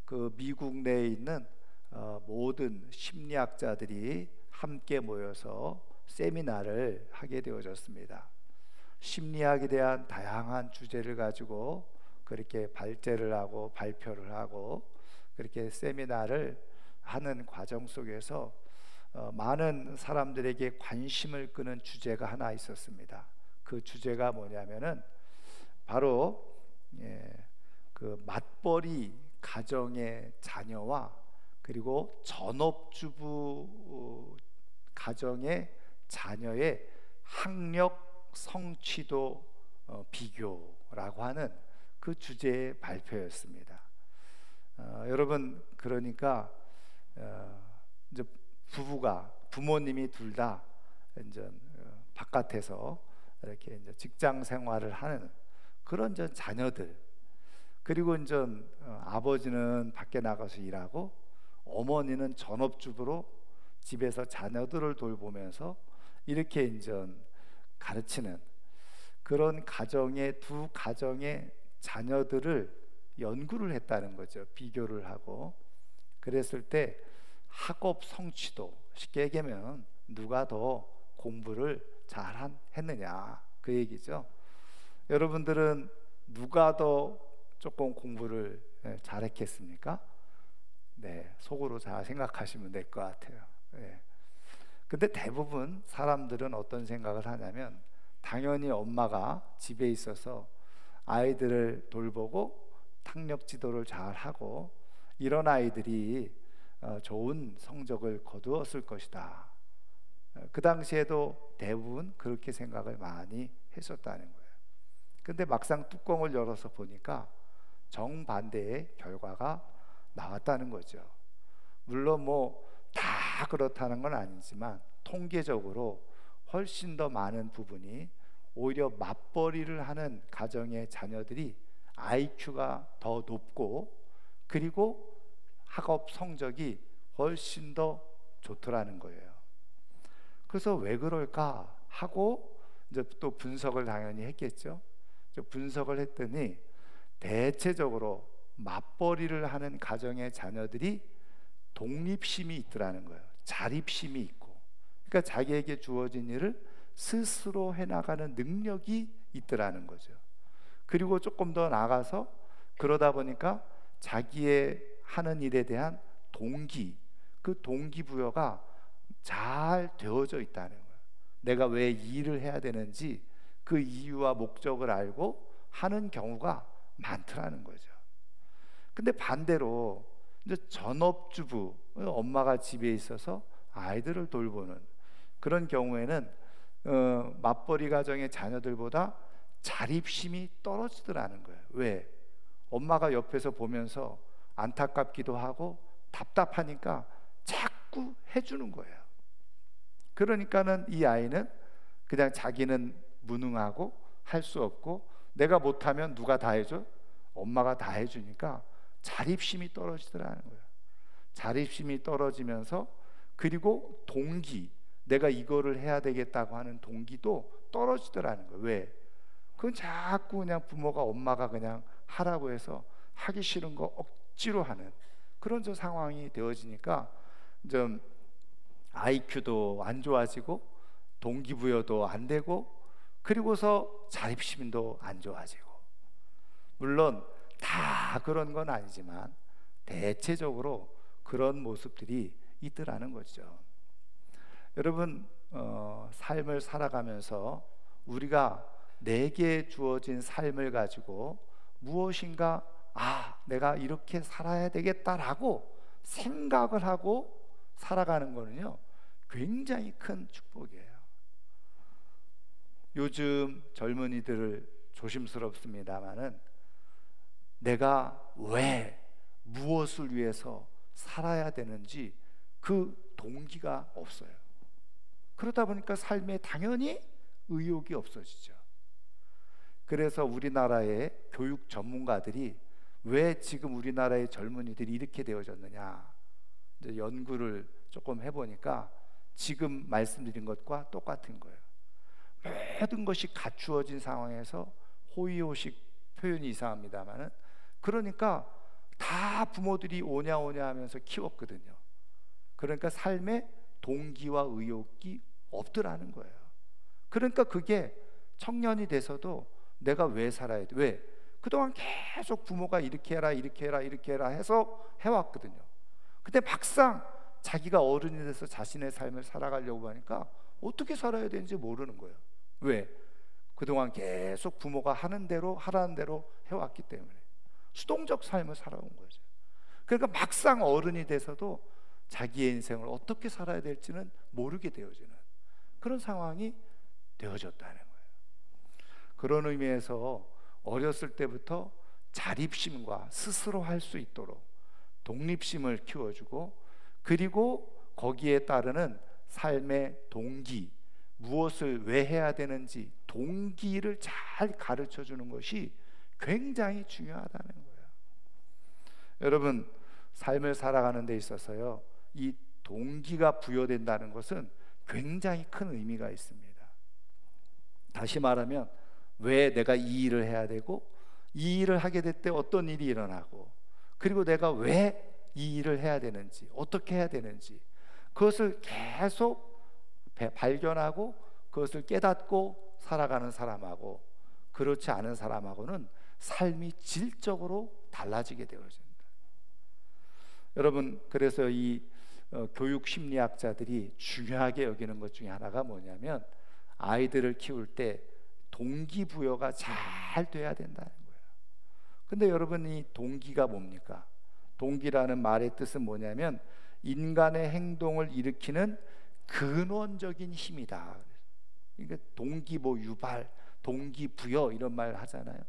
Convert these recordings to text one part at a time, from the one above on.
그 미국 내에 있는 모든 심리학자들이 함께 모여서 세미나를 하게 되어졌습니다. 심리학에 대한 다양한 주제를 가지고 그렇게 발제를 하고 발표를 하고 그렇게 세미나를 하는 과정 속에서 많은 사람들에게 관심을 끄는 주제가 하나 있었습니다. 그 주제가 뭐냐면은 바로 그 맞벌이 가정의 자녀와 그리고 전업주부 가정의 자녀의 학력 성취도 비교라고 하는 그 주제의 발표였습니다. 여러분, 그러니까 이제 부모님이 둘 다 이제 바깥에서 이렇게 이제 직장 생활을 하는 그런 저 자녀들, 그리고 이제 아버지는 밖에 나가서 일하고 어머니는 전업주부로 집에서 자녀들을 돌보면서 이렇게 이제 가르치는 그런 가정의 두 가정의 자녀들을 연구를 했다는 거죠. 비교를 하고. 그랬을 때 학업 성취도, 쉽게 얘기하면 누가 더 공부를 잘 했느냐, 그 얘기죠. 여러분들은 누가 더 조금 공부를 잘했겠습니까? 네, 속으로 잘 생각하시면 될 것 같아요. 네. 근데 대부분 사람들은 어떤 생각을 하냐면 당연히 엄마가 집에 있어서 아이들을 돌보고 학력 지도를 잘 하고 이런 아이들이 좋은 성적을 거두었을 것이다. 그 당시에도 대부분 그렇게 생각을 많이 했었다는 거예요. 근데 막상 뚜껑을 열어서 보니까 정반대의 결과가 나왔다는 거죠. 물론 뭐 다 그렇다는 건 아니지만 통계적으로 훨씬 더 많은 부분이 오히려 맞벌이를 하는 가정의 자녀들이 IQ가 더 높고 그리고 학업 성적이 훨씬 더 좋더라는 거예요. 그래서 왜 그럴까 하고 이제 또 분석을 당연히 했겠죠. 분석을 했더니 대체적으로 맞벌이를 하는 가정의 자녀들이 독립심이 있더라는 거예요. 자립심이 있고, 그러니까 자기에게 주어진 일을 스스로 해나가는 능력이 있더라는 거죠. 그리고 조금 더 나아가서 그러다 보니까 자기의 하는 일에 대한 동기, 그 동기부여가 잘 되어져 있다는 거예요. 내가 왜 이 일을 해야 되는지 그 이유와 목적을 알고 하는 경우가 많더라는 거죠. 근데 반대로 이제 전업주부, 엄마가 집에 있어서 아이들을 돌보는 그런 경우에는 맞벌이 가정의 자녀들보다 자립심이 떨어지더라는 거예요. 왜? 엄마가 옆에서 보면서 안타깝기도 하고 답답하니까 자꾸 해주는 거예요. 그러니까는 이 아이는 그냥 자기는 무능하고 할 수 없고 내가 못하면 누가 다 해줘? 엄마가 다 해주니까 자립심이 떨어지더라는 거예요. 자립심이 떨어지면서 그리고 동기, 내가 이거를 해야 되겠다고 하는 동기도 떨어지더라는 거예요. 왜? 그건 자꾸 그냥 부모가 엄마가 그냥 하라고 해서 하기 싫은 거 억지로 하는 그런 저 상황이 되어지니까 좀 IQ도 안 좋아지고 동기부여도 안 되고 그리고서 자립심도 안 좋아지고, 물론 다 그런 건 아니지만 대체적으로 그런 모습들이 있더라는 거죠. 여러분, 삶을 살아가면서 우리가 내게 주어진 삶을 가지고 무엇인가 내가 이렇게 살아야 되겠다라고 생각을 하고 살아가는 거는요 굉장히 큰 축복이에요. 요즘 젊은이들을 조심스럽습니다마는 내가 왜 무엇을 위해서 살아야 되는지 그 동기가 없어요. 그러다 보니까 삶에 당연히 의욕이 없어지죠. 그래서 우리나라의 교육 전문가들이 왜 지금 우리나라의 젊은이들이 이렇게 되어졌느냐, 이제 연구를 조금 해보니까 지금 말씀드린 것과 똑같은 거예요. 모든 것이 갖추어진 상황에서 호의호식, 표현이 이상합니다만은 그러니까 다 부모들이 오냐 오냐 하면서 키웠거든요. 그러니까 삶에 동기와 의욕이 없더라는 거예요. 그러니까 그게 청년이 돼서도 내가 왜 살아야 돼? 왜? 그동안 계속 부모가 이렇게 해라 이렇게 해라 이렇게 해라 해서 해왔거든요. 근데 막상 자기가 어른이 돼서 자신의 삶을 살아가려고 하니까 어떻게 살아야 되는지 모르는 거예요. 왜? 그동안 계속 부모가 하는 대로 하라는 대로 해왔기 때문에 수동적 삶을 살아온 거죠. 그러니까 막상 어른이 돼서도 자기의 인생을 어떻게 살아야 될지는 모르게 되어지는 그런 상황이 되어졌다는 거예요. 그런 의미에서 어렸을 때부터 자립심과 스스로 할 수 있도록 독립심을 키워주고, 그리고 거기에 따르는 삶의 동기, 무엇을 왜 해야 되는지 동기를 잘 가르쳐 주는 것이 굉장히 중요하다는 거예요. 여러분, 삶을 살아가는 데 있어서요, 이 동기가 부여된다는 것은 굉장히 큰 의미가 있습니다. 다시 말하면 왜 내가 이 일을 해야 되고, 이 일을 하게 될 때 어떤 일이 일어나고, 그리고 내가 왜 이 일을 해야 되는지, 어떻게 해야 되는지, 그것을 계속 발견하고 그것을 깨닫고 살아가는 사람하고 그렇지 않은 사람하고는 삶이 질적으로 달라지게 되어집니다. 여러분, 그래서 이 교육 심리학자들이 중요하게 여기는 것 중에 하나가 뭐냐면, 아이들을 키울 때 동기부여가 잘 돼야 된다는 거예요. 근데 여러분, 이 동기가 뭡니까? 동기라는 말의 뜻은 뭐냐면 인간의 행동을 일으키는 근원적인 힘이다. 그러니까 동기 유발, 동기부여 이런 말 하잖아요.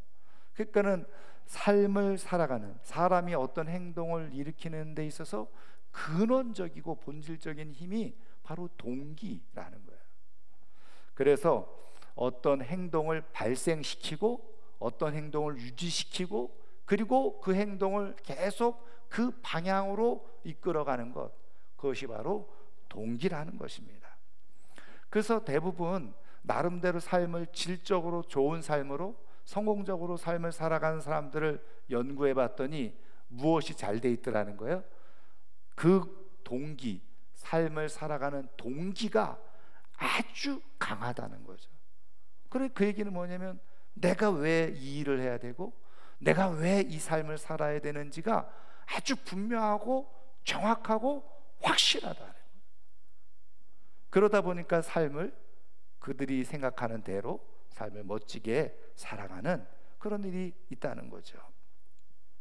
그러니까는 삶을 살아가는 사람이 어떤 행동을 일으키는 데 있어서 근원적이고 본질적인 힘이 바로 동기라는 거예요. 그래서 어떤 행동을 발생시키고 어떤 행동을 유지시키고 그리고 그 행동을 계속 그 방향으로 이끌어가는 것, 그것이 바로 동기라는 것입니다. 그래서 대부분 나름대로 삶을 질적으로 좋은 삶으로 성공적으로 삶을 살아가는 사람들을 연구해 봤더니 무엇이 잘 돼 있더라는 거예요? 그 동기, 삶을 살아가는 동기가 아주 강하다는 거죠. 그래, 그 얘기는 뭐냐면 내가 왜 이 일을 해야 되고 내가 왜 이 삶을 살아야 되는지가 아주 분명하고 정확하고 확실하다는 거예요. 그러다 보니까 삶을 그들이 생각하는 대로 삶을 멋지게 살아가는 그런 일이 있다는 거죠.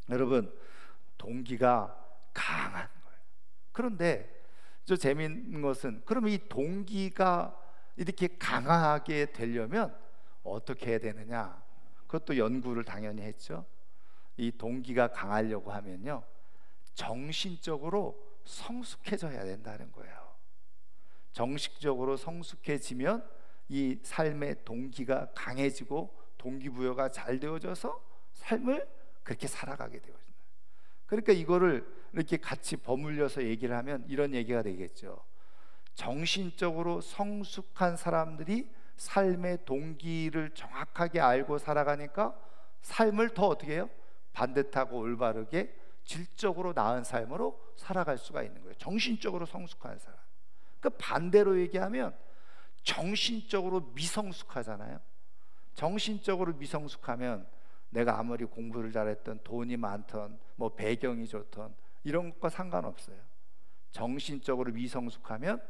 여러분, 동기가 강한 거예요. 그런데 저 재미있는 것은, 그럼 이 동기가 이렇게 강하게 되려면 어떻게 해야 되느냐? 그것도 연구를 당연히 했죠. 이 동기가 강하려고 하면요, 정신적으로 성숙해져야 된다는 거예요. 정신적으로 성숙해지면 이 삶의 동기가 강해지고 동기부여가 잘 되어져서 삶을 그렇게 살아가게 되어진다. 그러니까 이거를 이렇게 같이 버물려서 얘기를 하면 이런 얘기가 되겠죠. 정신적으로 성숙한 사람들이 삶의 동기를 정확하게 알고 살아가니까 삶을 더 어떻게 해요? 반듯하고 올바르게 질적으로 나은 삶으로 살아갈 수가 있는 거예요. 정신적으로 성숙한 사람. 그 반대로 얘기하면 정신적으로 미성숙하잖아요. 정신적으로 미성숙하면 내가 아무리 공부를 잘했던 돈이 많던 뭐 배경이 좋던 이런 것과 상관없어요. 정신적으로 미성숙하면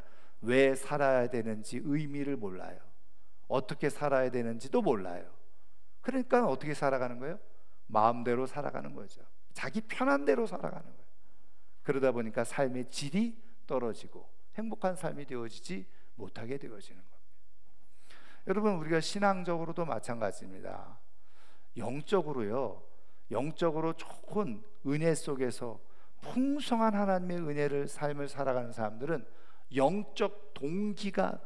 왜 살아야 되는지 의미를 몰라요. 어떻게 살아야 되는지도 몰라요. 그러니까 어떻게 살아가는 거예요? 마음대로 살아가는 거죠. 자기 편한 대로 살아가는 거예요. 그러다 보니까 삶의 질이 떨어지고 행복한 삶이 되어지지 못하게 되어지는 겁니다. 여러분, 우리가 신앙적으로도 마찬가지입니다. 영적으로요, 영적으로 좋은 은혜 속에서 풍성한 하나님의 은혜를 삶을 살아가는 사람들은 영적 동기가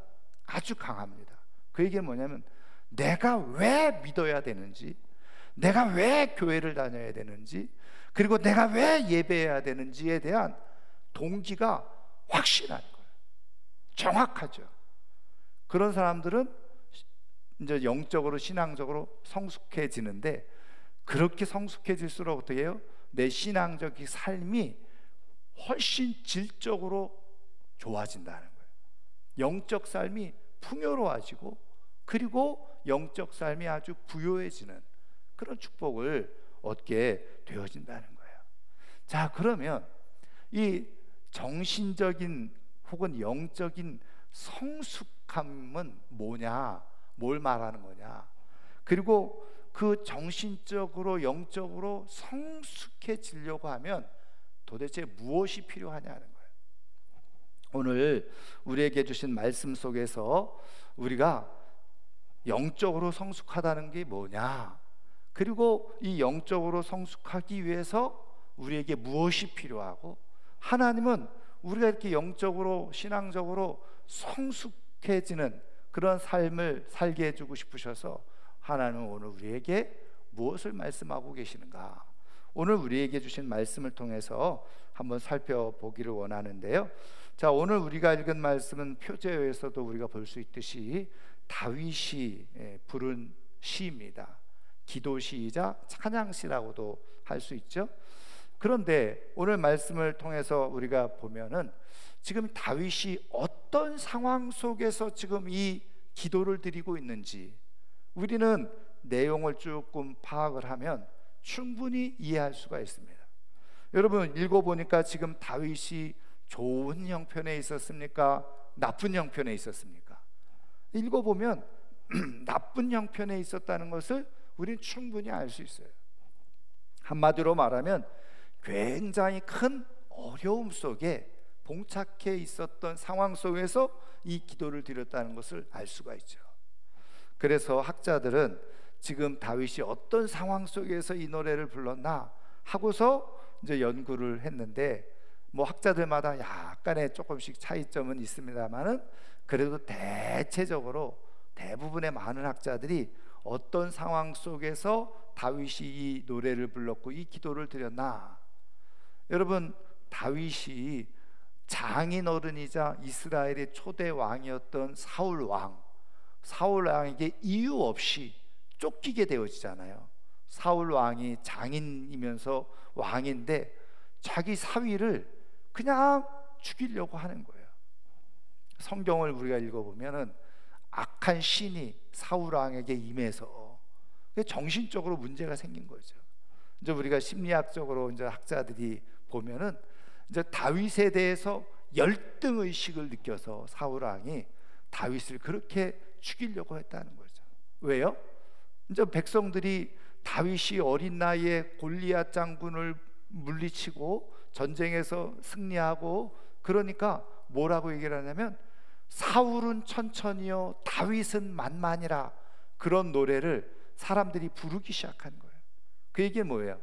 아주 강합니다. 그 얘기는 뭐냐면 내가 왜 믿어야 되는지, 내가 왜 교회를 다녀야 되는지, 그리고 내가 왜 예배해야 되는지에 대한 동기가 확실한 거예요. 정확하죠. 그런 사람들은 이제 영적으로 신앙적으로 성숙해지는데, 그렇게 성숙해질수록 어떻게 해요? 내 신앙적인 삶이 훨씬 질적으로 좋아진다는 거예요. 영적 삶이 풍요로워지고, 그리고 영적 삶이 아주 부요해지는 그런 축복을 얻게 되어진다는 거예요. 자, 그러면 이 정신적인 혹은 영적인 성숙함은 뭐냐, 뭘 말하는 거냐, 그리고 그 정신적으로 영적으로 성숙해지려고 하면 도대체 무엇이 필요하냐는 거예요. 오늘 우리에게 주신 말씀 속에서 우리가 영적으로 성숙하다는 게 뭐냐, 그리고 이 영적으로 성숙하기 위해서 우리에게 무엇이 필요하고, 하나님은 우리가 이렇게 영적으로 신앙적으로 성숙해지는 그런 삶을 살게 해주고 싶으셔서 하나님은 오늘 우리에게 무엇을 말씀하고 계시는가, 오늘 우리에게 주신 말씀을 통해서 한번 살펴보기를 원하는데요. 자, 오늘 우리가 읽은 말씀은 표제어에서도 우리가 볼 수 있듯이 다윗이 부른 시입니다. 기도시이자 찬양시라고도 할 수 있죠. 그런데 오늘 말씀을 통해서 우리가 보면은 지금 다윗이 어떤 상황 속에서 지금 이 기도를 드리고 있는지 우리는 내용을 조금 파악을 하면 충분히 이해할 수가 있습니다. 여러분, 읽어보니까 지금 다윗이 좋은 형편에 있었습니까? 나쁜 형편에 있었습니까? 읽어보면 나쁜 형편에 있었다는 것을 우리는 충분히 알 수 있어요. 한마디로 말하면 굉장히 큰 어려움 속에 봉착해 있었던 상황 속에서 이 기도를 드렸다는 것을 알 수가 있죠. 그래서 학자들은 지금 다윗이 어떤 상황 속에서 이 노래를 불렀나 하고서 이제 연구를 했는데, 뭐 학자들마다 약간의 조금씩 차이점은 있습니다만은 그래도 대체적으로 대부분의 많은 학자들이 어떤 상황 속에서 다윗이 이 노래를 불렀고 이 기도를 드렸나, 여러분, 다윗이 장인 어른이자 이스라엘의 초대 왕이었던 사울 왕에게 이유 없이 쫓기게 되어지잖아요. 사울 왕이 장인이면서 왕인데 자기 사위를 그냥 죽이려고 하는 거예요. 성경을 우리가 읽어보면은 악한 신이 사울 왕에게 임해서 정신적으로 문제가 생긴 거죠. 이제 우리가 심리학적으로 이제 학자들이 보면은 이제 다윗에 대해서 열등 의식을 느껴서 사울 왕이 다윗을 그렇게 죽이려고 했다는 거죠. 왜요? 이제 백성들이 다윗이 어린 나이에 골리앗 장군을 물리치고 전쟁에서 승리하고, 그러니까 뭐라고 얘기를 하냐면 사울은 천천히요 다윗은 만만이라, 그런 노래를 사람들이 부르기 시작한 거예요. 그 얘기는 뭐예요?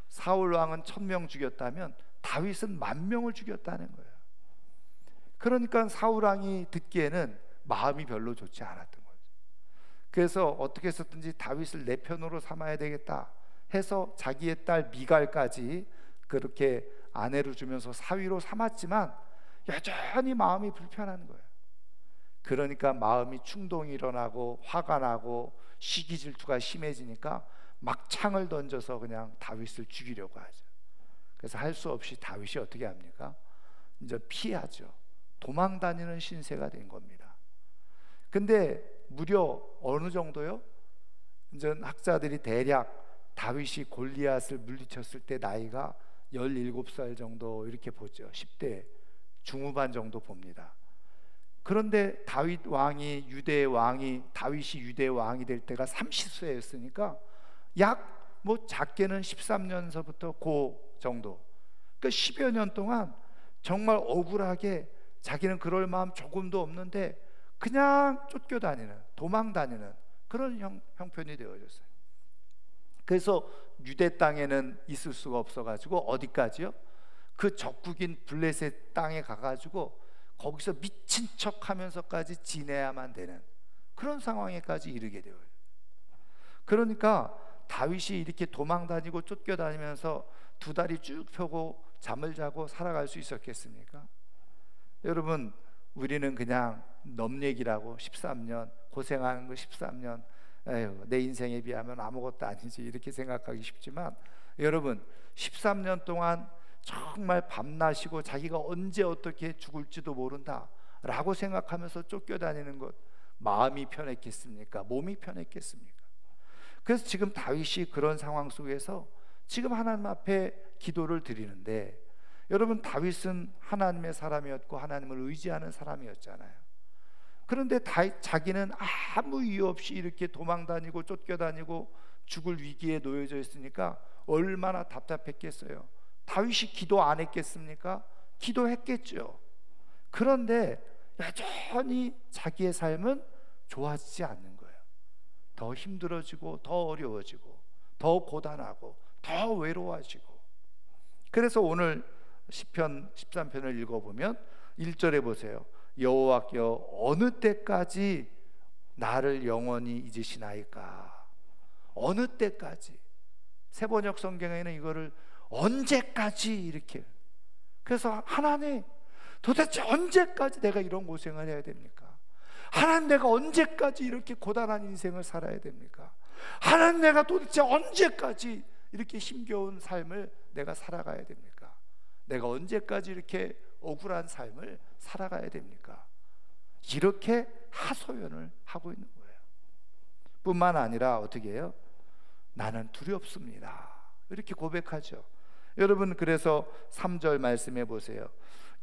사울 왕은 1000명 죽였다면 다윗은 10,000명을 죽였다는 거예요. 그러니까 사울 왕이 듣기에는 마음이 별로 좋지 않았던 거죠. 그래서 어떻게 해서든지 다윗을 내 편으로 삼아야 되겠다 해서 자기의 딸 미갈까지 그렇게 아내로 주면서 사위로 삼았지만 여전히 마음이 불편한 거예요. 그러니까 마음이 충동이 일어나고 화가 나고 시기 질투가 심해지니까 막 창을 던져서 그냥 다윗을 죽이려고 하죠. 그래서 할 수 없이 다윗이 어떻게 합니까? 이제 피하죠. 도망 다니는 신세가 된 겁니다. 근데 무려 어느 정도요? 이제 학자들이 대략 다윗이 골리앗을 물리쳤을 때 나이가 17살 정도 이렇게 보죠. 10대 중후반 정도 봅니다. 그런데 다윗이 유대 왕이 될 때가 30세였으니까 약 뭐 작게는 13년서부터 그 정도, 그러니까 10여 년 동안 정말 억울하게 자기는 그럴 마음 조금도 없는데 그냥 쫓겨다니는, 도망다니는 그런 형편이 되어졌어요. 그래서 유대 땅에는 있을 수가 없어가지고 어디까지요? 그 적국인 블레셋 땅에 가가지고 거기서 미친 척하면서까지 지내야만 되는 그런 상황에까지 이르게 되어요. 그러니까 다윗이 이렇게 도망다니고 쫓겨다니면서 두 다리 쭉 펴고 잠을 자고 살아갈 수 있었겠습니까? 여러분, 우리는 그냥 넘 얘기라고 13년 고생하는 거 13년, 에휴, 내 인생에 비하면 아무것도 아니지 이렇게 생각하기 쉽지만 여러분 13년 동안 정말 밤낮이고 자기가 언제 어떻게 죽을지도 모른다 라고 생각하면서 쫓겨다니는 것, 마음이 편했겠습니까? 몸이 편했겠습니까? 그래서 지금 다윗이 그런 상황 속에서 지금 하나님 앞에 기도를 드리는데, 여러분 다윗은 하나님의 사람이었고 하나님을 의지하는 사람이었잖아요. 그런데 자기는 아무 이유 없이 이렇게 도망다니고 쫓겨다니고 죽을 위기에 놓여져 있으니까 얼마나 답답했겠어요. 다윗이 기도 안 했겠습니까? 기도했겠죠. 그런데 여전히 자기의 삶은 좋아지지 않는 거예요. 더 힘들어지고 더 어려워지고 더 고단하고 더 외로워지고. 그래서 오늘 시편 13편을 읽어보면 1절에 보세요. 여호와께서 어느 때까지 나를 영원히 잊으시나이까. 어느 때까지. 세번역 성경에는 이거를 언제까지 이렇게. 그래서 하나님, 도대체 언제까지 내가 이런 고생을 해야 됩니까? 하나님, 내가 언제까지 이렇게 고단한 인생을 살아야 됩니까? 하나님, 내가 도대체 언제까지 이렇게 힘겨운 삶을 내가 살아가야 됩니까? 내가 언제까지 이렇게 억울한 삶을 살아가야 됩니까? 이렇게 하소연을 하고 있는 거예요. 뿐만 아니라 어떻게 해요? 나는 두렵습니다. 이렇게 고백하죠. 여러분, 그래서 3절 말씀해 보세요.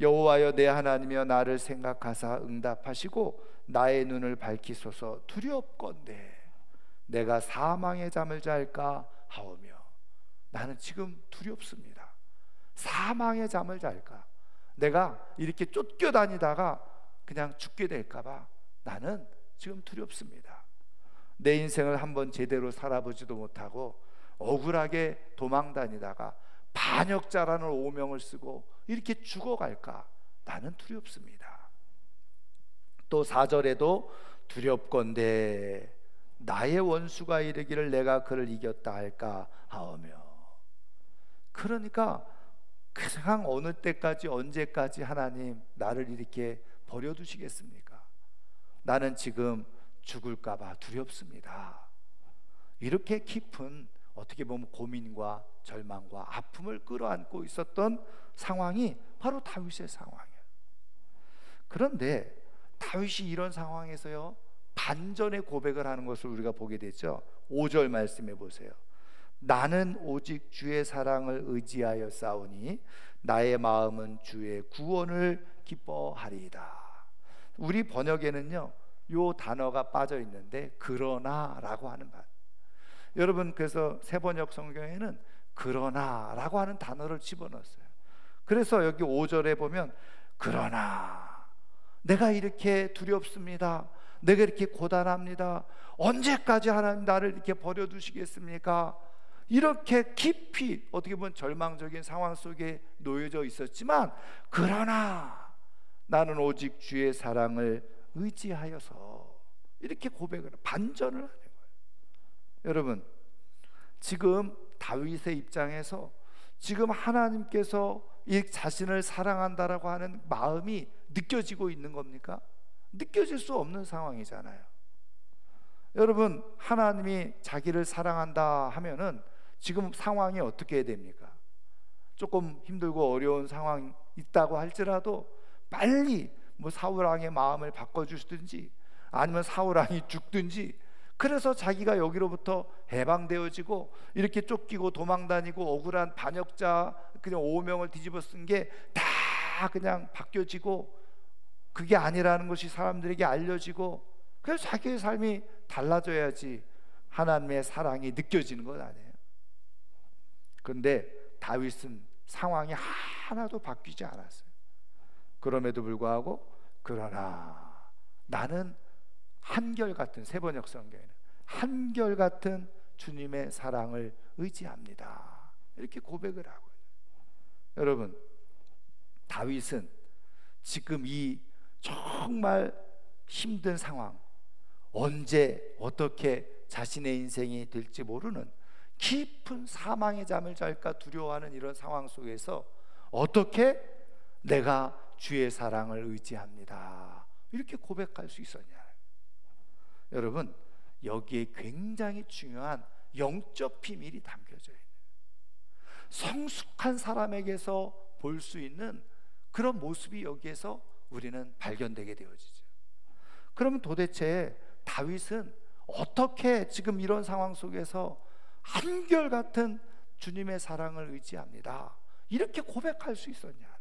여호와여 내 하나님이여 나를 생각하사 응답하시고 나의 눈을 밝히소서. 두렵건대 내가 사망의 잠을 잘까 하오며. 나는 지금 두렵습니다. 사망의 잠을 잘까, 내가 이렇게 쫓겨다니다가 그냥 죽게 될까 봐 나는 지금 두렵습니다. 내 인생을 한번 제대로 살아보지도 못하고 억울하게 도망다니다가 반역자라는 오명을 쓰고 이렇게 죽어갈까, 나는 두렵습니다. 또 4절에도 두렵건대 나의 원수가 이르기를 내가 그를 이겼다 할까 하오며. 그러니까 그냥 어느 때까지, 언제까지 하나님 나를 이렇게 버려두시겠습니까? 나는 지금 죽을까 봐 두렵습니다. 이렇게 깊은, 어떻게 보면 고민과 절망과 아픔을 끌어안고 있었던 상황이 바로 다윗의 상황이에요. 그런데 다윗이 이런 상황에서요 반전의 고백을 하는 것을 우리가 보게 되죠. 5절 말씀해 보세요. 나는 오직 주의 사랑을 의지하여 싸우니 나의 마음은 주의 구원을 기뻐하리이다. 우리 번역에는요 요 단어가 빠져 있는데 그러나 라고 하는 말. 여러분, 그래서 세번역 성경에는 그러나 라고 하는 단어를 집어넣었어요. 그래서 여기 5절에 보면 그러나 내가 이렇게 두렵습니다. 내가 이렇게 고단합니다. 언제까지 하나님 나를 이렇게 버려두시겠습니까? 이렇게 깊이, 어떻게 보면 절망적인 상황 속에 놓여져 있었지만 그러나 나는 오직 주의 사랑을 의지하여서, 이렇게 고백을, 반전을 하는 거예요. 여러분, 지금 다윗의 입장에서 지금 하나님께서 이 자신을 사랑한다라고 하는 마음이 느껴지고 있는 겁니까? 느껴질 수 없는 상황이잖아요. 여러분, 하나님이 자기를 사랑한다 하면은 지금 상황이 어떻게 해야 됩니까? 조금 힘들고 어려운 상황이 있다고 할지라도 빨리 뭐 사울 왕의 마음을 바꿔주시든지 아니면 사울 왕이 죽든지, 그래서 자기가 여기로부터 해방되어지고 이렇게 쫓기고 도망다니고 억울한 반역자 그냥 오명을 뒤집어 쓴 게 다 그냥 바뀌어지고, 그게 아니라는 것이 사람들에게 알려지고, 그래서 자기의 삶이 달라져야지 하나님의 사랑이 느껴지는 건 아니에요. 그런데 다윗은 상황이 하나도 바뀌지 않았어요. 그럼에도 불구하고 그러나 나는 한결같은, 세번역 성경에는 한결같은 주님의 사랑을 의지합니다. 이렇게 고백을 하고 있어요. 여러분, 다윗은 지금 이 정말 힘든 상황, 언제 어떻게 자신의 인생이 될지 모르는 깊은 사망의 잠을 잘까 두려워하는 이런 상황 속에서 어떻게 내가 주의 사랑을 의지합니다 이렇게 고백할 수 있었냐. 여러분, 여기에 굉장히 중요한 영적 비밀이 담겨져 있는, 성숙한 사람에게서 볼 수 있는 그런 모습이 여기에서 우리는 발견되게 되어지죠. 그러면 도대체 다윗은 어떻게 지금 이런 상황 속에서 한결같은 주님의 사랑을 의지합니다, 이렇게 고백할 수 있었냐는 거예요.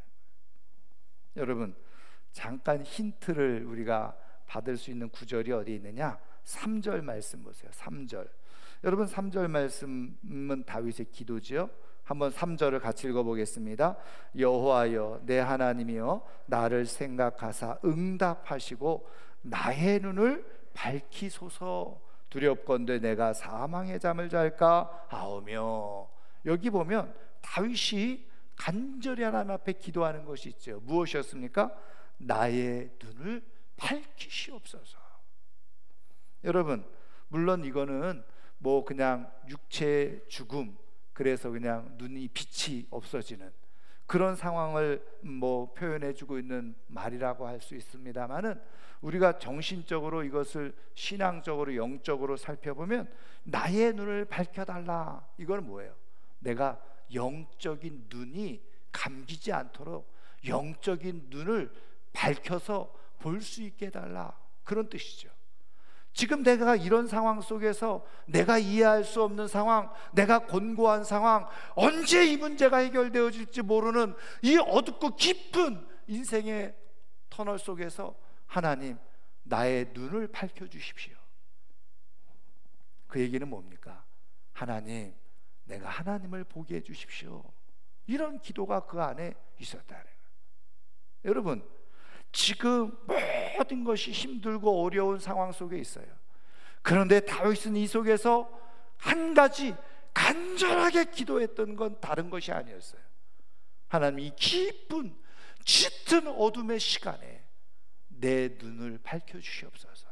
여러분, 잠깐 힌트를 우리가 받을 수 있는 구절이 어디 있느냐? 3절 말씀 보세요. 3절. 여러분, 3절 말씀은 다윗의 기도지요. 한번 3절을 같이 읽어보겠습니다. 여호와여 내 하나님이여 나를 생각하사 응답하시고 나의 눈을 밝히소서. 두렵건대 내가 사망의 잠을 잘까 하오며. 여기 보면 다윗이 간절히 하나님 앞에 기도하는 것이 있죠. 무엇이었습니까? 나의 눈을 밝히시옵소서. 여러분, 물론 이거는 뭐 그냥 육체의 죽음, 그래서 그냥 눈이 빛이 없어지는 그런 상황을 뭐 표현해주고 있는 말이라고 할 수 있습니다만은, 우리가 정신적으로 이것을 신앙적으로 영적으로 살펴보면 나의 눈을 밝혀달라, 이건 뭐예요? 내가 영적인 눈이 감기지 않도록 영적인 눈을 밝혀서 볼 수 있게 해달라, 그런 뜻이죠. 지금 내가 이런 상황 속에서 내가 이해할 수 없는 상황, 내가 곤고한 상황, 언제 이 문제가 해결되어질지 모르는 이 어둡고 깊은 인생의 터널 속에서 하나님, 나의 눈을 밝혀주십시오. 그 얘기는 뭡니까? 하나님, 내가 하나님을 보게 해주십시오. 이런 기도가 그 안에 있었다는 거예요. 여러분, 지금 모든 것이 힘들고 어려운 상황 속에 있어요. 그런데 다윗은 이 속에서 한 가지 간절하게 기도했던 건 다른 것이 아니었어요. 하나님, 이 깊은 짙은 어둠의 시간에 내 눈을 밝혀주시옵소서.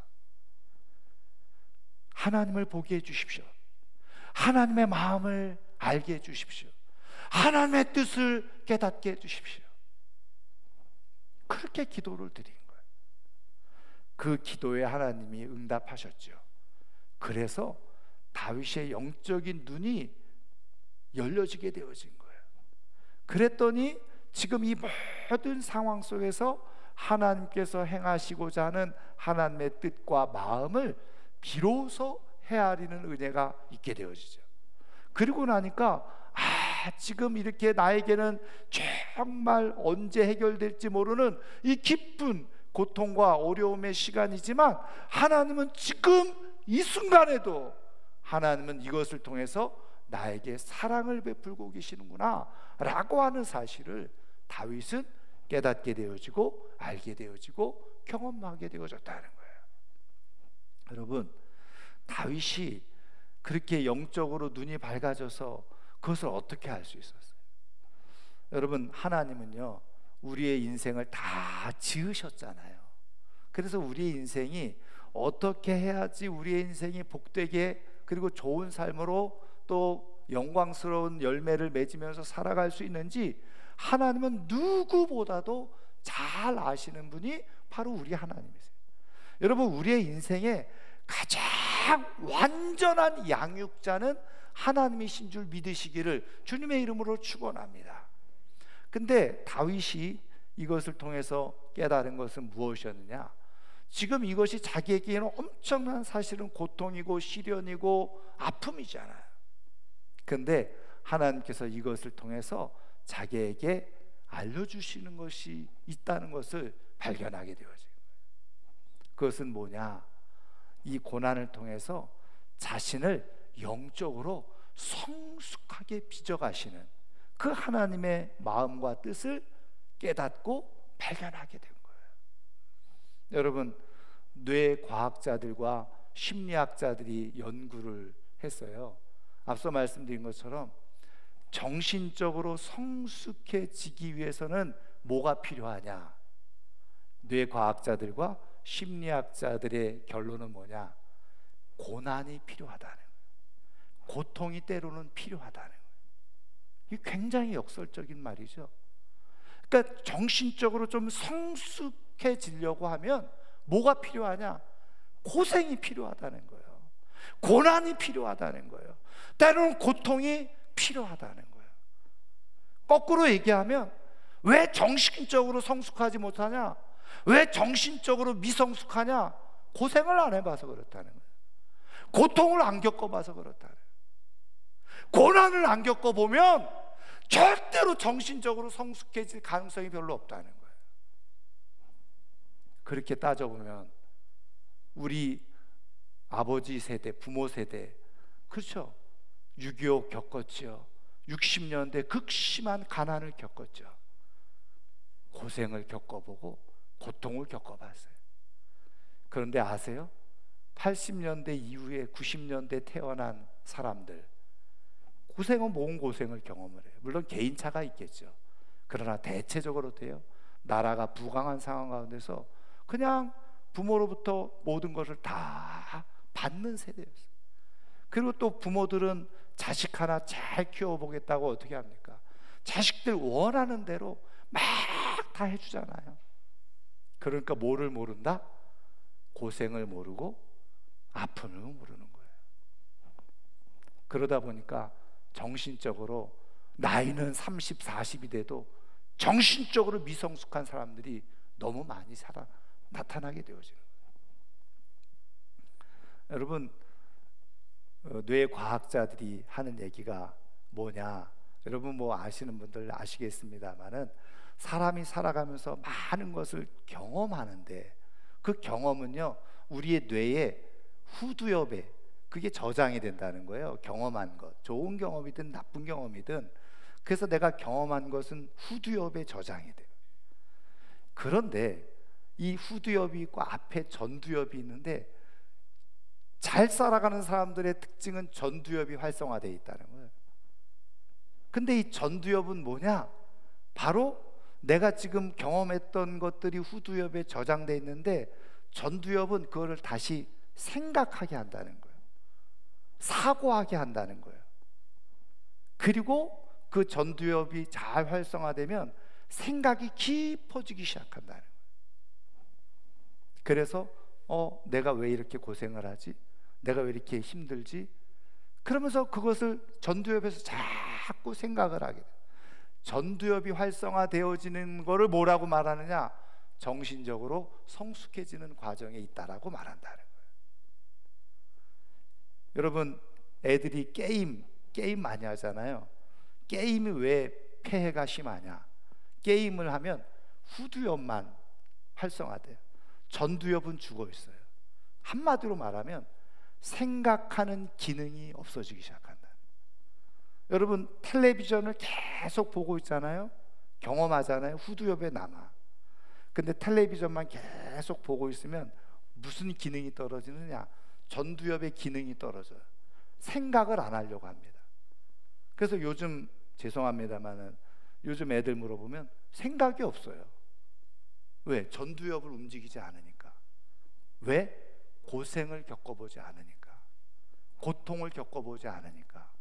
하나님을 보게 해주십시오. 하나님의 마음을 알게 해주십시오. 하나님의 뜻을 깨닫게 해주십시오. 그렇게 기도를 드린 거예요. 그 기도에 하나님이 응답하셨죠. 그래서 다윗의 영적인 눈이 열려지게 되어진 거예요. 그랬더니 지금 이 모든 상황 속에서 하나님께서 행하시고자 하는 하나님의 뜻과 마음을 비로소 헤아리는 은혜가 있게 되어지죠. 그리고 나니까 지금 이렇게 나에게는 정말 언제 해결될지 모르는 이 깊은 고통과 어려움의 시간이지만, 하나님은 지금 이 순간에도 하나님은 이것을 통해서 나에게 사랑을 베풀고 계시는구나 라고 하는 사실을 다윗은 깨닫게 되어지고 알게 되어지고 경험하게 되어졌다는 거예요. 여러분, 다윗이 그렇게 영적으로 눈이 밝아져서 그것을 어떻게 할 수 있었어요? 여러분, 하나님은요 우리의 인생을 다 지으셨잖아요. 그래서 우리의 인생이 어떻게 해야지 우리의 인생이 복되게 그리고 좋은 삶으로 또 영광스러운 열매를 맺으면서 살아갈 수 있는지 하나님은 누구보다도 잘 아시는 분이 바로 우리 하나님이세요. 여러분, 우리의 인생에 가장 완전한 양육자는 하나님이신 줄 믿으시기를 주님의 이름으로 축원합니다. 근데 다윗이 이것을 통해서 깨달은 것은 무엇이었느냐? 지금 이것이 자기에게는 엄청난 사실은 고통이고 시련이고 아픔이잖아요. 근데 하나님께서 이것을 통해서 자기에게 알려주시는 것이 있다는 것을 발견하게 되어진 거예요. 그것은 뭐냐? 이 고난을 통해서 자신을 영적으로 성숙하게 빚어가시는 그 하나님의 마음과 뜻을 깨닫고 발견하게 된 거예요. 여러분, 뇌과학자들과 심리학자들이 연구를 했어요. 앞서 말씀드린 것처럼 정신적으로 성숙해지기 위해서는 뭐가 필요하냐? 뇌과학자들과 심리학자들의 결론은 뭐냐? 고난이 필요하다는 거예요. 고통이 때로는 필요하다는 거예요. 이게 굉장히 역설적인 말이죠. 그러니까 정신적으로 좀 성숙해지려고 하면 뭐가 필요하냐? 고생이 필요하다는 거예요. 고난이 필요하다는 거예요. 때로는 고통이 필요하다는 거예요. 거꾸로 얘기하면 왜 정신적으로 성숙하지 못하냐? 왜 정신적으로 미성숙하냐? 고생을 안 해봐서 그렇다는 거예요. 고통을 안 겪어봐서 그렇다는 거예요. 고난을 안 겪어보면 절대로 정신적으로 성숙해질 가능성이 별로 없다는 거예요. 그렇게 따져보면 우리 아버지 세대, 부모 세대, 그렇죠? 6.25 겪었죠. 60년대 극심한 가난을 겪었죠. 고생을 겪어보고 고통을 겪어봤어요. 그런데 아세요? 80년대 이후에 90년대 태어난 사람들, 고생은 뭔 고생을 경험을 해요. 물론 개인차가 있겠죠. 그러나 대체적으로 돼요. 나라가 부강한 상황 가운데서 그냥 부모로부터 모든 것을 다 받는 세대였어요. 그리고 또 부모들은 자식 하나 잘 키워보겠다고 어떻게 합니까? 자식들 원하는 대로 막 다 해주잖아요. 그러니까 뭐를 모른다? 고생을 모르고 아픔을 모르는 거예요. 그러다 보니까 정신적으로 나이는 30, 40이 돼도 정신적으로 미성숙한 사람들이 너무 많이 나타나게 되어지는 거예요. 여러분, 뇌과학자들이 하는 얘기가 뭐냐? 여러분 뭐 아시는 분들 아시겠습니다만은 사람이 살아가면서 많은 것을 경험하는데 그 경험은요 우리의 뇌의 후두엽에 그게 저장이 된다는 거예요. 경험한 것, 좋은 경험이든 나쁜 경험이든. 그래서 내가 경험한 것은 후두엽에 저장이 돼요. 그런데 이 후두엽이 있고 앞에 전두엽이 있는데 잘 살아가는 사람들의 특징은 전두엽이 활성화되어 있다는 거예요. 근데 이 전두엽은 뭐냐? 바로 내가 지금 경험했던 것들이 후두엽에 저장되어 있는데 전두엽은 그거를 다시 생각하게 한다는 거예요. 사고하게 한다는 거예요. 그리고 그 전두엽이 잘 활성화되면 생각이 깊어지기 시작한다는 거예요. 그래서 내가 왜 이렇게 고생을 하지? 내가 왜 이렇게 힘들지? 그러면서 그것을 전두엽에서 자꾸 생각을 하게 돼요. 전두엽이 활성화되어지는 것을 뭐라고 말하느냐? 정신적으로 성숙해지는 과정에 있다라고 말한다는 거예요. 여러분, 애들이 게임 많이 하잖아요. 게임이 왜 폐해가 심하냐? 게임을 하면 후두엽만 활성화돼요. 전두엽은 죽어 있어요. 한마디로 말하면 생각하는 기능이 없어지기 시작한다. 여러분, 텔레비전을 계속 보고 있잖아요. 경험하잖아요. 후두엽에 남아. 근데 텔레비전만 계속 보고 있으면 무슨 기능이 떨어지느냐? 전두엽의 기능이 떨어져요. 생각을 안 하려고 합니다. 그래서 요즘 죄송합니다만은 요즘 애들 물어보면 생각이 없어요. 왜? 전두엽을 움직이지 않으니까. 왜? 고생을 겪어보지 않으니까. 고통을 겪어보지 않으니까.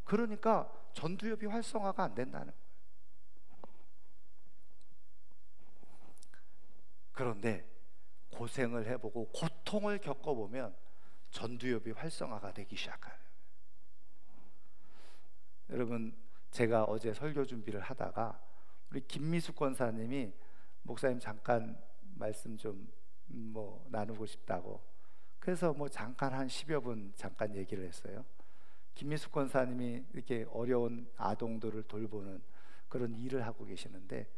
그러니까 전두엽이 활성화가 안 된다는 거예요. 그런데 고생을 해보고 고통을 겪어보면 전두엽이 활성화가 되기 시작해요. 여러분, 제가 어제 설교 준비를 하다가 우리 김미숙 권사님이 목사님 잠깐 말씀 좀 나누고 싶다고, 그래서 잠깐 한 10여 분 잠깐 얘기를 했어요. 김미숙 권사님이 이렇게 어려운 아동들을 돌보는 그런 일을 하고 계시는데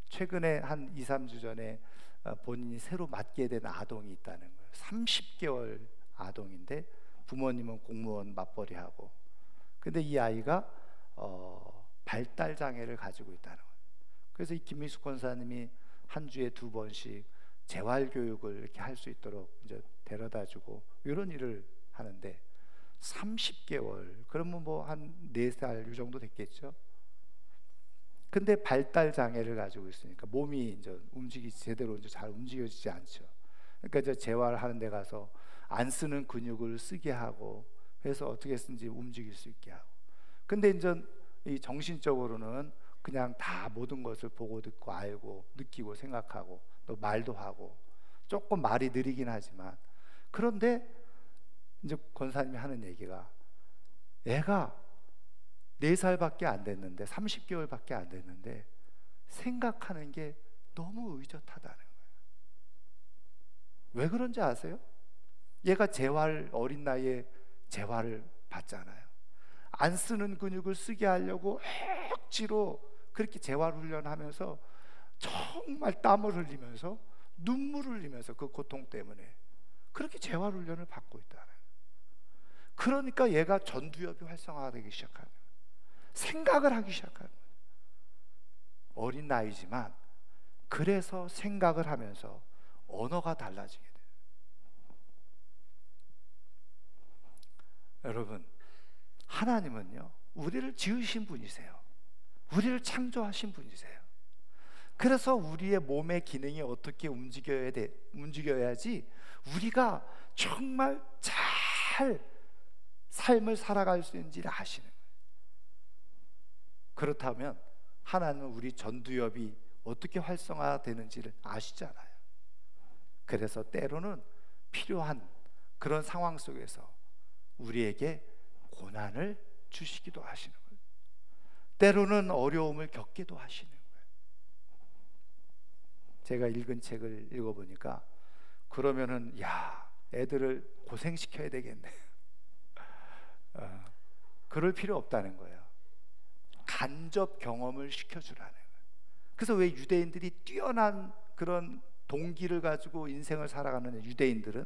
최근에 한 2, 3주 전에 본인이 새로 맡게 된 아동이 있다는 거예요. 30개월 아동인데 부모님은 공무원 맞벌이하고, 근데 이 아이가 발달 장애를 가지고 있다는 거예요. 그래서 이 김미숙 권사님이 한 주에 2번씩 재활 교육을 이렇게 할 수 있도록 이제 데려다주고 이런 일을 하는데 30개월 그러면 한 4살 이 정도 됐겠죠. 근데 발달 장애를 가지고 있으니까 몸이 이제 제대로 이제 잘 움직여지지 않죠. 그러니까 이제 재활하는 데 가서 안 쓰는 근육을 쓰게 하고 해서 어떻게 쓰는지 움직일 수 있게 하고. 근데 이제 이 정신적으로는 그냥 다 모든 것을 보고 듣고 알고 느끼고 생각하고 또 말도 하고 조금 말이 느리긴 하지만, 그런데 이제 권사님이 하는 얘기가 애가 4살밖에 안 됐는데, 30개월밖에 안 됐는데 생각하는 게 너무 의젓하다는 거예요. 왜 그런지 아세요? 얘가 재활, 어린 나이에 재활을 받잖아요. 안 쓰는 근육을 쓰게 하려고 억지로 그렇게 재활 훈련하면서 정말 땀을 흘리면서 눈물을 흘리면서 그 고통 때문에 그렇게 재활 훈련을 받고 있다는 거예요. 그러니까 얘가 전두엽이 활성화되기 시작하는 거예요. 생각을 하기 시작하는 거예요. 어린 나이지만 그래서 생각을 하면서 언어가 달라지게 돼요. 여러분, 하나님은요, 우리를 지으신 분이세요. 우리를 창조하신 분이세요. 그래서 우리의 몸의 기능이 어떻게 움직여야지 우리가 정말 잘 삶을 살아갈 수 있는지를 아시는 거예요. 그렇다면 하나님은 우리 전두엽이 어떻게 활성화되는지를 아시잖아요. 그래서 때로는 필요한 그런 상황 속에서 우리에게 고난을 주시기도 하시는 거예요. 때로는 어려움을 겪기도 하시는 거예요. 제가 읽은 책을 읽어보니까 그러면은 애들을 고생시켜야 되겠네. 그럴 필요 없다는 거예요. 간접 경험을 시켜주라는 거예요. 그래서 왜 유대인들이 뛰어난 그런 동기를 가지고 인생을 살아가는 유대인들은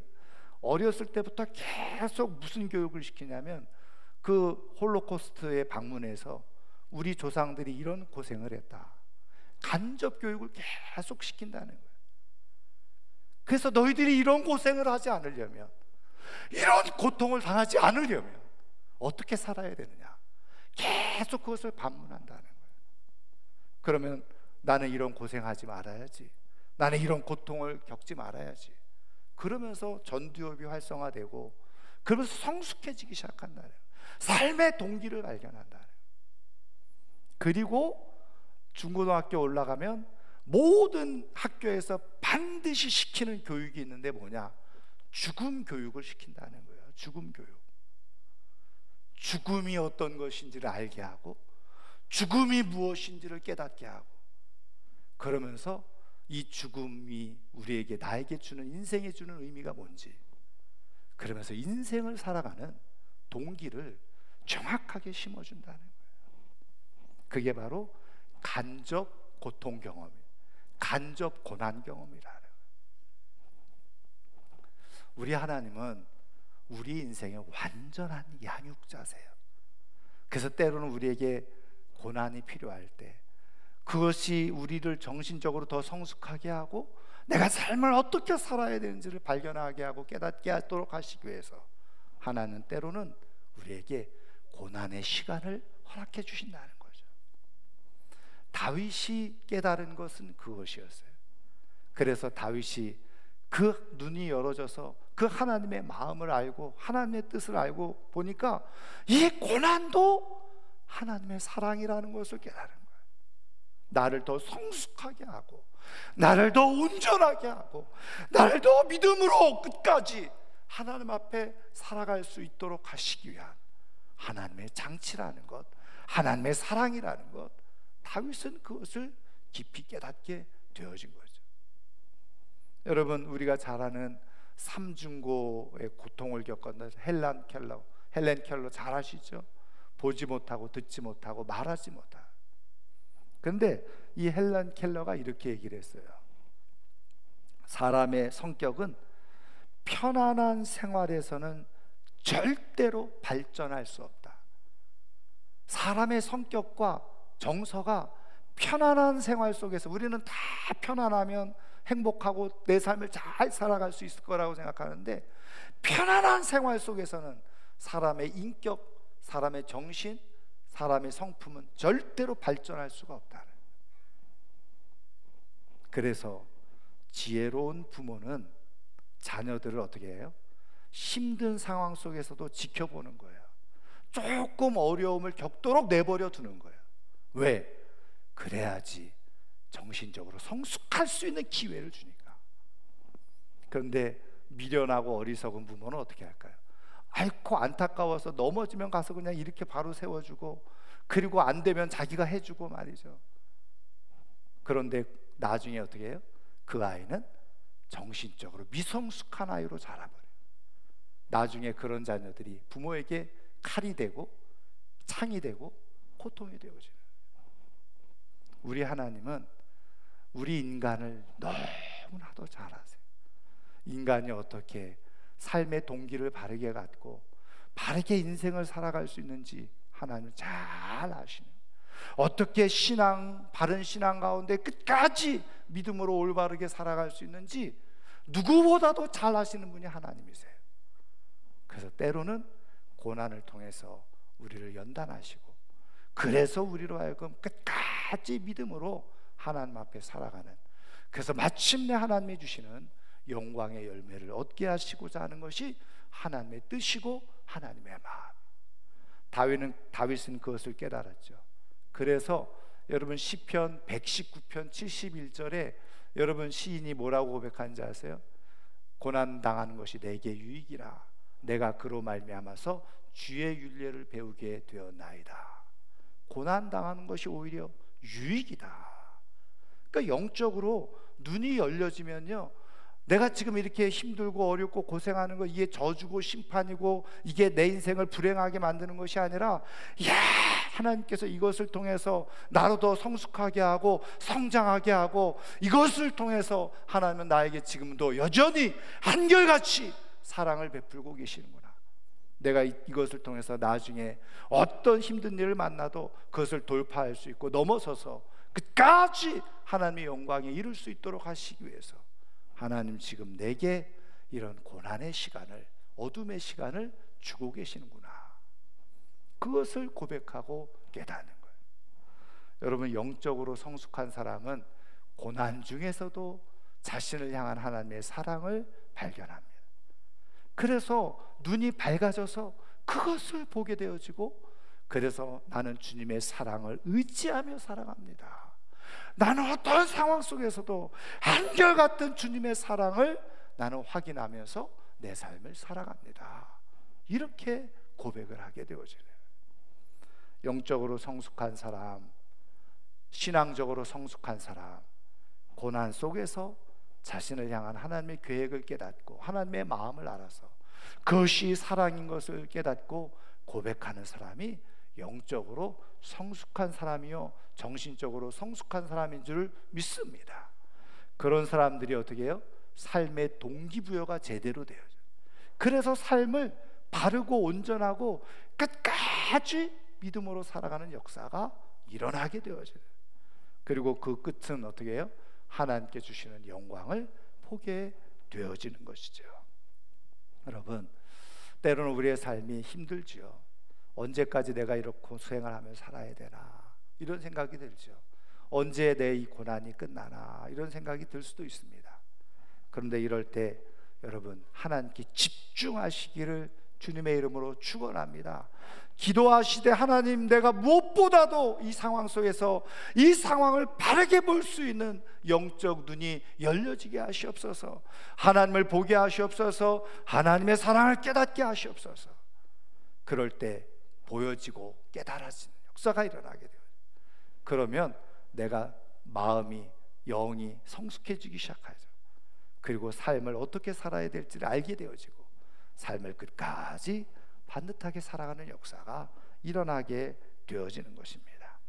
어렸을 때부터 계속 무슨 교육을 시키냐면 그 홀로코스트에 방문해서 우리 조상들이 이런 고생을 했다, 간접 교육을 계속 시킨다는 거예요. 그래서 너희들이 이런 고생을 하지 않으려면, 이런 고통을 당하지 않으려면 어떻게 살아야 되느냐, 계속 그것을 반문한다는 거예요. 그러면 나는 이런 고생하지 말아야지, 나는 이런 고통을 겪지 말아야지, 그러면서 전두엽이 활성화되고 그러면서 성숙해지기 시작한다는 거예요. 삶의 동기를 발견한다는 거예요. 그리고 중고등학교 올라가면 모든 학교에서 반드시 시키는 교육이 있는데 뭐냐? 죽음 교육을 시킨다는 거예요. 죽음 교육. 죽음이 어떤 것인지를 알게 하고 죽음이 무엇인지를 깨닫게 하고, 그러면서 이 죽음이 우리에게, 나에게 주는, 인생에 주는 의미가 뭔지, 그러면서 인생을 살아가는 동기를 정확하게 심어준다는 거예요. 그게 바로 간접 고통 경험이에요. 간접 고난 경험이라는 거예요. 우리 하나님은 우리 인생의 완전한 양육자세요. 그래서 때로는 우리에게 고난이 필요할 때 그것이 우리를 정신적으로 더 성숙하게 하고 내가 삶을 어떻게 살아야 되는지를 발견하게 하고 깨닫게 하도록 하시기 위해서 하나님은 때로는 우리에게 고난의 시간을 허락해 주신다는 거죠. 다윗이 깨달은 것은 그것이었어요. 그래서 다윗이 그 눈이 열어져서 그 하나님의 마음을 알고 하나님의 뜻을 알고 보니까 이 고난도 하나님의 사랑이라는 것을 깨달은 거예요. 나를 더 성숙하게 하고 나를 더 온전하게 하고 나를 더 믿음으로 끝까지 하나님 앞에 살아갈 수 있도록 하시기 위한 하나님의 장치라는 것, 하나님의 사랑이라는 것, 다윗은 그것을 깊이 깨닫게 되어진 거죠. 여러분, 우리가 잘 아는 삼중고의 고통을 겪었던 헬렌 켈러 잘 아시죠? 보지 못하고 듣지 못하고 말하지 못하고. 그런데 이 헬렌 켈러가 이렇게 얘기를 했어요. 사람의 성격은 편안한 생활에서는 절대로 발전할 수 없다. 사람의 성격과 정서가 편안한 생활 속에서, 우리는 다 편안하면 행복하고 내 삶을 잘 살아갈 수 있을 거라고 생각하는데, 편안한 생활 속에서는 사람의 인격, 사람의 정신, 사람의 성품은 절대로 발전할 수가 없다. 그래서 지혜로운 부모는 자녀들을 어떻게 해요? 힘든 상황 속에서도 지켜보는 거예요. 조금 어려움을 겪도록 내버려 두는 거예요. 왜? 그래야지 정신적으로 성숙할 수 있는 기회를 주니까. 그런데 미련하고 어리석은 부모는 어떻게 할까요? 아이고 안타까워서 넘어지면 가서 그냥 이렇게 바로 세워주고, 그리고 안 되면 자기가 해주고 말이죠. 그런데 나중에 어떻게 해요? 그 아이는 정신적으로 미성숙한 아이로 자라버려요. 나중에 그런 자녀들이 부모에게 칼이 되고 창이 되고 고통이 되어지는. 우리 하나님은 우리 인간을 너무나도 잘 아세요. 인간이 어떻게 삶의 동기를 바르게 갖고 바르게 인생을 살아갈 수 있는지 하나님은 잘 아시네요. 어떻게 바른 신앙 가운데 끝까지 믿음으로 올바르게 살아갈 수 있는지 누구보다도 잘 아시는 분이 하나님이세요. 그래서 때로는 고난을 통해서 우리를 연단하시고, 그래서 우리로 하여금 끝까지 믿음으로 하나님 앞에 살아가는, 그래서 마침내 하나님이 주시는 영광의 열매를 얻게 하시고자 하는 것이 하나님의 뜻이고 하나님의 마음. 다윗은 그것을 깨달았죠. 그래서 여러분 시편 119편 71절에 여러분 시인이 뭐라고 고백하는지 아세요? 고난 당하는 것이 내게 유익이라, 내가 그로 말미암아서 주의 율례를 배우게 되었나이다. 고난 당하는 것이 오히려 유익이다. 그러니까 영적으로 눈이 열려지면요, 내가 지금 이렇게 힘들고 어렵고 고생하는 거, 이게 저주고 심판이고 이게 내 인생을 불행하게 만드는 것이 아니라, 야, 하나님께서 이것을 통해서 나로 더 성숙하게 하고 성장하게 하고, 이것을 통해서 하나님은 나에게 지금도 여전히 한결같이 사랑을 베풀고 계시는구나. 내가 이것을 통해서 나중에 어떤 힘든 일을 만나도 그것을 돌파할 수 있고 넘어서서 끝까지 하나님의 영광에 이룰 수 있도록 하시기 위해서 하나님 지금 내게 이런 고난의 시간을, 어둠의 시간을 주고 계시는구나. 그것을 고백하고 깨닫는 거예요. 여러분, 영적으로 성숙한 사람은 고난 중에서도 자신을 향한 하나님의 사랑을 발견합니다. 그래서 눈이 밝아져서 그것을 보게 되어지고, 그래서 나는 주님의 사랑을 의지하며 살아갑니다. 나는 어떤 상황 속에서도 한결같은 주님의 사랑을 나는 확인하면서 내 삶을 살아갑니다. 이렇게 고백을 하게 되어지네요. 영적으로 성숙한 사람, 신앙적으로 성숙한 사람, 고난 속에서 자신을 향한 하나님의 계획을 깨닫고 하나님의 마음을 알아서 그것이 사랑인 것을 깨닫고 고백하는 사람이 영적으로 성숙한 사람이요, 정신적으로 성숙한 사람인 줄 믿습니다. 그런 사람들이 어떻게 해요? 삶의 동기부여가 제대로 돼요. 그래서 삶을 바르고 온전하고 끝까지 믿음으로 살아가는 역사가 일어나게 되어져요. 그리고 그 끝은 어떻게 해요? 하나님께 주시는 영광을 보게 되어지는 것이죠. 여러분, 때로는 우리의 삶이 힘들지요. 언제까지 내가 이렇게 수행을 하며 살아야 되나, 이런 생각이 들죠. 언제 내 이 고난이 끝나나, 이런 생각이 들 수도 있습니다. 그런데 이럴 때 여러분, 하나님께 집중하시기를 주님의 이름으로 축원합니다. 기도하시되, 하나님, 내가 무엇보다도 이 상황 속에서 이 상황을 바르게 볼 수 있는 영적 눈이 열려지게 하시옵소서. 하나님을 보게 하시옵소서. 하나님의 사랑을 깨닫게 하시옵소서. 그럴 때 보여지고 깨달아지는 역사가 일어나게 돼요. 그러면 내가 마음이, 영이 성숙해지기 시작하죠. 그리고 삶을 어떻게 살아야 될지를 알게 되어지고 삶을 끝까지 반듯하게 살아가는 역사가 일어나게 되어지는 것입니다.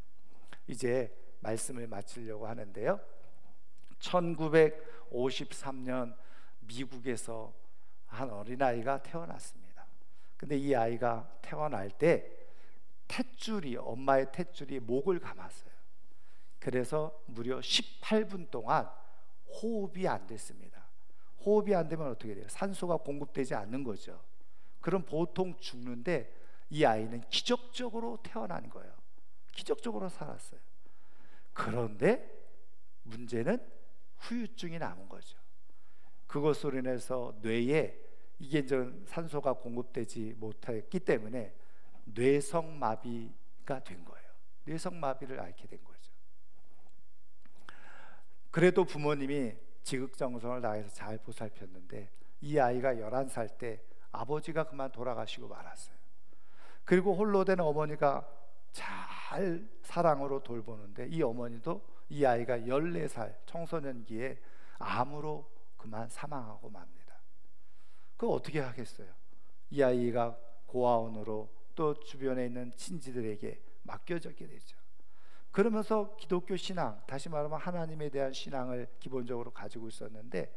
이제 말씀을 마치려고 하는데요, 1953년 미국에서 한 어린아이가 태어났습니다. 근데 이 아이가 태어날 때 엄마의 탯줄이 목을 감았어요. 그래서 무려 18분 동안 호흡이 안 됐습니다. 호흡이 안 되면 어떻게 돼요? 산소가 공급되지 않는 거죠. 그럼 보통 죽는데 이 아이는 기적적으로 태어난 거예요. 기적적으로 살았어요. 그런데 문제는 후유증이 남은 거죠. 그것으로 인해서 뇌에 이게 산소가 공급되지 못했기 때문에 뇌성마비가 된 거예요. 뇌성마비를 앓게 된 거죠. 그래도 부모님이 지극정성을 다해서 잘 보살폈는데 이 아이가 11살 때 아버지가 그만 돌아가시고 말았어요. 그리고 홀로 된 어머니가 잘 잘 사랑으로 돌보는데 이 어머니도 이 아이가 14살 청소년기에 암으로 그만 사망하고 맙니다. 그거 어떻게 하겠어요? 이 아이가 고아원으로 또 주변에 있는 친지들에게 맡겨졌게 되죠. 그러면서 기독교 신앙, 다시 말하면 하나님에 대한 신앙을 기본적으로 가지고 있었는데,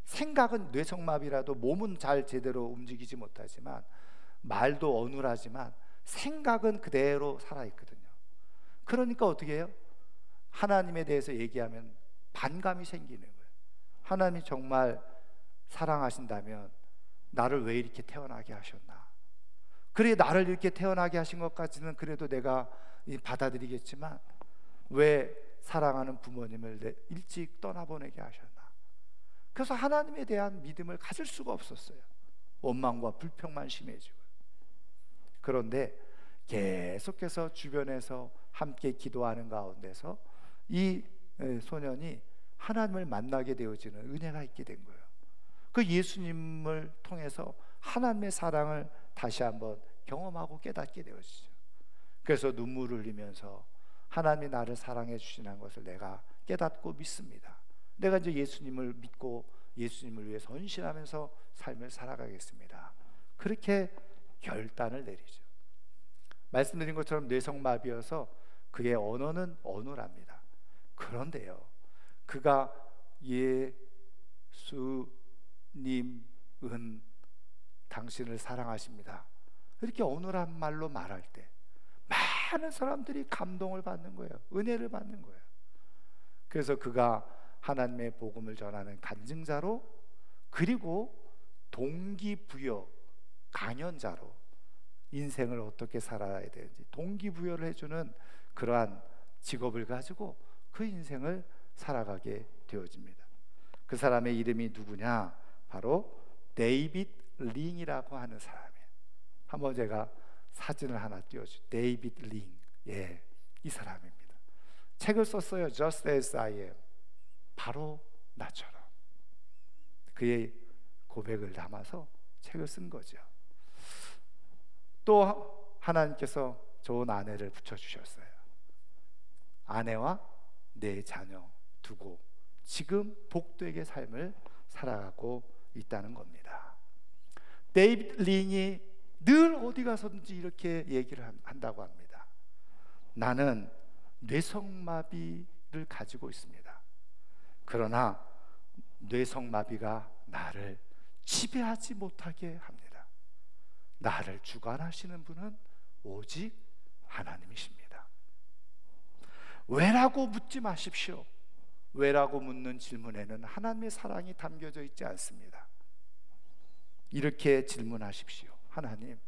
생각은 뇌성마비라도 몸은 잘 제대로 움직이지 못하지만, 말도 어눌하지만 생각은 그대로 살아있거든요. 그러니까 어떻게 해요? 하나님에 대해서 얘기하면 반감이 생기는 거예요. 하나님이 정말 사랑하신다면 나를 왜 이렇게 태어나게 하셨나? 그래, 나를 이렇게 태어나게 하신 것까지는 그래도 내가 받아들이겠지만 왜 사랑하는 부모님을 일찍 떠나보내게 하셨나? 그래서 하나님에 대한 믿음을 가질 수가 없었어요. 원망과 불평만 심해지고. 그런데 계속해서 주변에서 함께 기도하는 가운데서 이 소년이 하나님을 만나게 되어지는 은혜가 있게 된 거예요. 그 예수님을 통해서 하나님의 사랑을 다시 한번 경험하고 깨닫게 되어지죠. 그래서 눈물을 흘리면서 하나님이 나를 사랑해 주시는 것을 내가 깨닫고 믿습니다. 내가 이제 예수님을 믿고 예수님을 위해 헌신하면서 삶을 살아가겠습니다. 그렇게 결단을 내리죠. 말씀드린 것처럼 뇌성마비여서 그의 언어는 어눌합니다. 그런데요, 그가 예수님은 당신을 사랑하십니다, 이렇게 어눌한 말로 말할 때 많은 사람들이 감동을 받는 거예요. 은혜를 받는 거예요. 그래서 그가 하나님의 복음을 전하는 간증자로, 그리고 동기부여 강연자로 인생을 어떻게 살아야 되는지 동기부여를 해주는 그러한 직업을 가지고 그 인생을 살아가게 되어집니다. 그 사람의 이름이 누구냐? 바로 데이빗 링이라고 하는 사람이에요. 한번 제가 사진을 하나 띄워주죠. 데이빗 링, 예, 이 사람입니다. 책을 썼어요. Just as I am, 바로 나처럼. 그의 고백을 담아서 책을 쓴 거죠. 또 하나님께서 좋은 아내를 붙여주셨어요. 아내와 네 자녀 두고 지금 복되게 삶을 살아가고 있다는 겁니다. 데이빗 링이 늘 어디 가서든지 이렇게 얘기를 한다고 합니다. 나는 뇌성마비를 가지고 있습니다. 그러나 뇌성마비가 나를 지배하지 못하게 합니다. 나를 주관하시는 분은 오직 하나님이십니다. 왜라고 묻지 마십시오. 왜라고 묻는 질문에는 하나님의 사랑이 담겨져 있지 않습니다. 이렇게 질문하십시오. 하나님,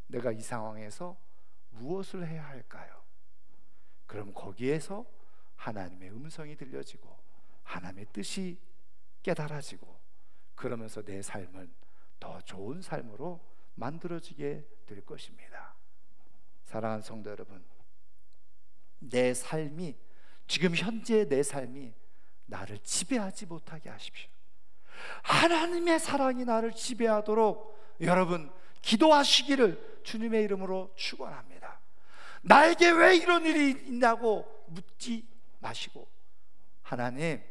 내가 이 상황에서 무엇을 해야 할까요? 그럼 거기에서 하나님의 음성이 들려지고 하나님의 뜻이 깨달아지고, 그러면서 내 삶은 더 좋은 삶으로 만들어지게 될 것입니다. 사랑하는 성도 여러분, 내 삶이, 지금 현재 내 삶이 나를 지배하지 못하게 하십시오. 하나님의 사랑이 나를 지배하도록 여러분 기도하시기를 주님의 이름으로 축원합니다. 나에게 왜 이런 일이 있냐고 묻지 마시고, 하나님,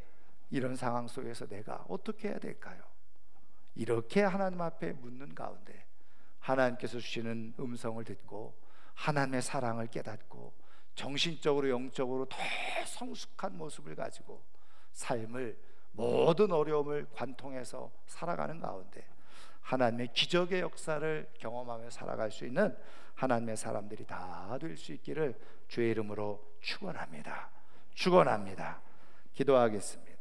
이런 상황 속에서 내가 어떻게 해야 될까요? 이렇게 하나님 앞에 묻는 가운데 하나님께서 주시는 음성을 듣고 하나님의 사랑을 깨닫고 정신적으로 영적으로 더 성숙한 모습을 가지고 삶을, 모든 어려움을 관통해서 살아가는 가운데 하나님의 기적의 역사를 경험하며 살아갈 수 있는 하나님의 사람들이 다 될 수 있기를 주의 이름으로 축원합니다. 축원합니다. 기도하겠습니다.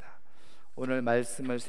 오늘 말씀을